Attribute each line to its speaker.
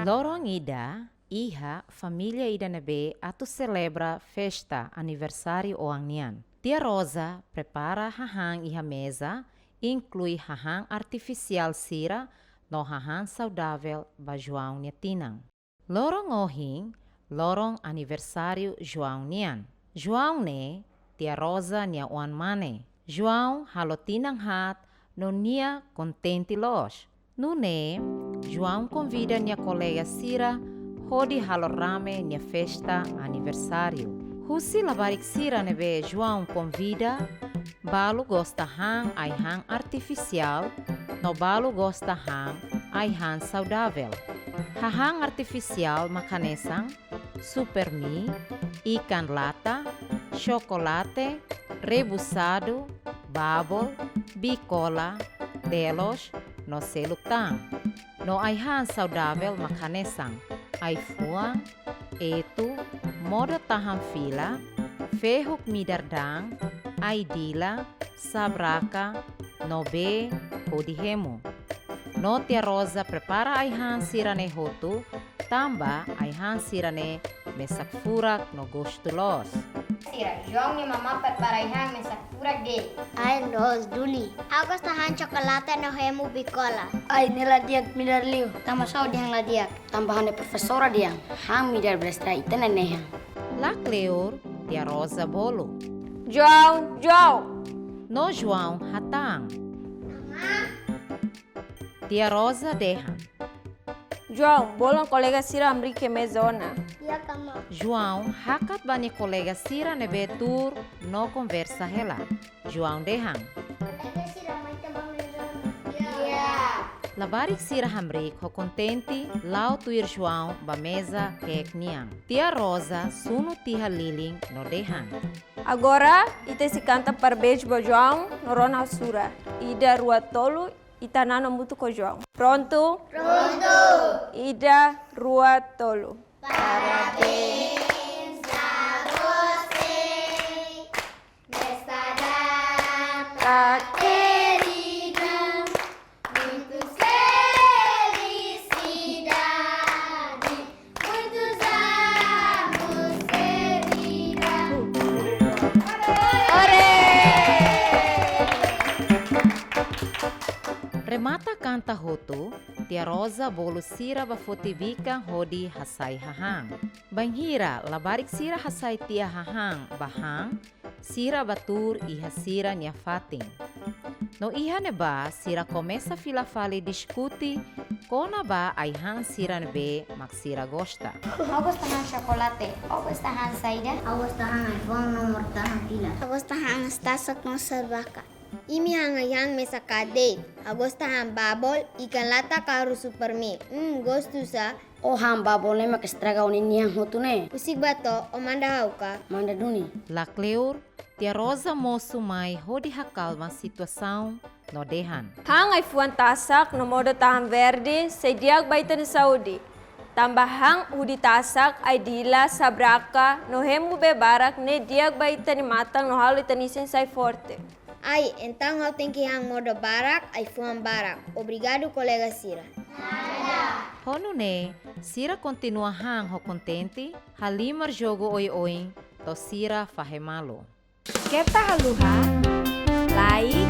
Speaker 1: Lorong ida, iha, família ida nebe atu celebra festa aniversário oangian. Tia Rosa prepara hahang iha mesa, inclui hahang artificial sira no hahang saudável ba João Nietinang. Lorong ohing, lorong aniversário João Nian. João ne, tia Rosa nia oan mane. João halotinang hat no nia contente los. No ne, João convida nia colega Sira hodi halorame nia festa aniversário. Husi labarik Sira nebe João convida, balu gosta hang ai hang artificial, no balu gosta hang ai hang saudável. Hahang artificial makanesang, supermi, ikan lata, chocolate, rebusado, bubble, bicola, delos, no selutang. No aihan saudável makanesang, ai fuang, etu, moda taham fila, fehuk midardang, ai dila, sabraka, no be, hodihemu. No tia Rosa prepara aihan sirane hotu, tamba aihan sirane mesak furak no gosto los.
Speaker 2: Sira, João e mamãe preparam hang mesak furak de.
Speaker 3: Ai, nós, Duli.
Speaker 2: Aku tahan chocolate no hemu bicola.
Speaker 3: Ai, nila diag midar liu.
Speaker 2: Tama sao dihang ladiak.
Speaker 3: Tambahan de profesora diang. Hang midar berestra iten nenehang.
Speaker 1: La Cleur, tia Rosa bolo.
Speaker 4: João!
Speaker 1: No João hatang. Tia Rosa dehan.
Speaker 4: João, bolong kolega Sira amri ke mezona.
Speaker 2: Ya kama.
Speaker 1: João hakat bani colega Sira nebe tur no conversa hela. João dehan.
Speaker 2: Ada sira mai tambang Ya.
Speaker 1: Labarik Sira hamrik ho contenti lau tuir João ba mesa kek niang. Tia Rosa sunu tiha liling no dehan.
Speaker 4: Agora, ite se canta parabéns bo João no Rona Sura. Ida rua tolo, ita nano mutu ko João. Pronto?
Speaker 2: Pronto.
Speaker 4: Ida rua tolo.
Speaker 2: Parabéns a você nesta data querida. Muitas felicidades, muitos anos de vida.
Speaker 1: Remata canta hotu, tia Rosa bolu Sira ba fotibika hodi hasai hahang. Banghira labarik Sira hasai tia hahang bahang, Sira batur iha Sira nia fating. No iha neba Sira começa fila fale diskuti, kona ba ai hang Sira nebe mak Sira gosta.
Speaker 2: Aku tahan chocolate. Aku tahan saida. Aku tahan iPhone nomor tahan pila. Aku tahan stasak no serbaka. Imi hangayang mesakade. Aku tahan bubble ikan lata karu supermi. Gosto sa.
Speaker 3: Oh, hang babole mak estraga unin niang hotune.
Speaker 2: Usik bato omanda hauka.
Speaker 3: Manda Duni.
Speaker 1: La Cleur, tia Rosa moço mai hodi hakalma situação no dehan.
Speaker 4: Hang ay fuan tasak no modo tahang verde, sa diag baita ni Saudi. Tambahang udi tasak ay dila sabraka no hemu bebarak ne diag baita ni matang no halo itanisen say forte.
Speaker 2: Ai, então eu tenho que hang modo barak, ai fuan barak. Obrigado, colega Sira.
Speaker 1: Hono ne, Sira continua hang ho contente, halimar jogo oi-oi, to Sira fahemalo.
Speaker 4: Keta haluha, like,